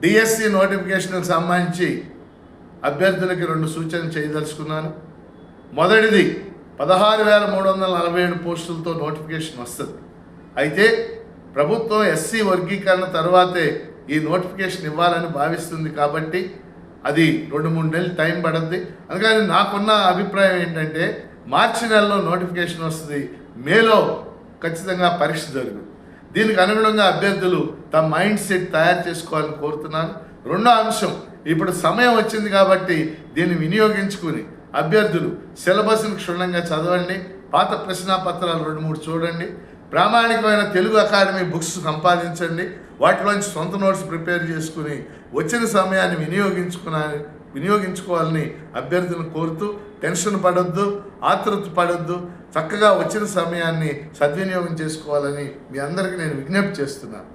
DSC నోటిఫికేషన్కి సంబంధించి అభ్యర్థులకి 2 సూచనలు చేయదలుచుకున్నాను. మొదటిది 16,347 పోస్టులతో నోటిఫికేషన్ వస్తుంది. అయితే ప్రభుత్వం ఎస్సీ వర్గీకరణ తర్వాతే ఈ నోటిఫికేషన్ ఇవ్వాలని భావిస్తుంది కాబట్టి అది 2-3 నెలలు టైం పడుద్ది. అందుకని నాకున్న అభిప్రాయం ఏంటంటే మార్చి నెలలో నోటిఫికేషన్ వస్తుంది, మేలో ఖచ్చితంగా పరీక్ష జరుగుతుంది. దీనికి అనుగుణంగా అభ్యర్థులు తమ మైండ్ సెట్ తయారు చేసుకోవాలని కోరుతున్నాను. రెండో అంశం, ఇప్పుడు సమయం వచ్చింది కాబట్టి దీన్ని వినియోగించుకుని అభ్యర్థులు సిలబస్ని క్షుణ్ణంగా చదవండి, పాత ప్రశ్నాపత్రాలు 2-3 చూడండి, ప్రామాణికమైన తెలుగు అకాడమీ బుక్స్ సంపాదించండి, వాటిలోంచి సొంత నోట్స్ ప్రిపేర్ చేసుకుని వచ్చిన సమయాన్ని వినియోగించుకోవాలని అభ్యర్థులను కోరుతూ, టెన్షన్ పడొద్దు, ఆతృత పడొద్దు, చక్కగా వచ్చిన సమయాన్ని సద్వినియోగం చేసుకోవాలని మీ అందరికీ నేను విజ్ఞప్తి చేస్తున్నాను.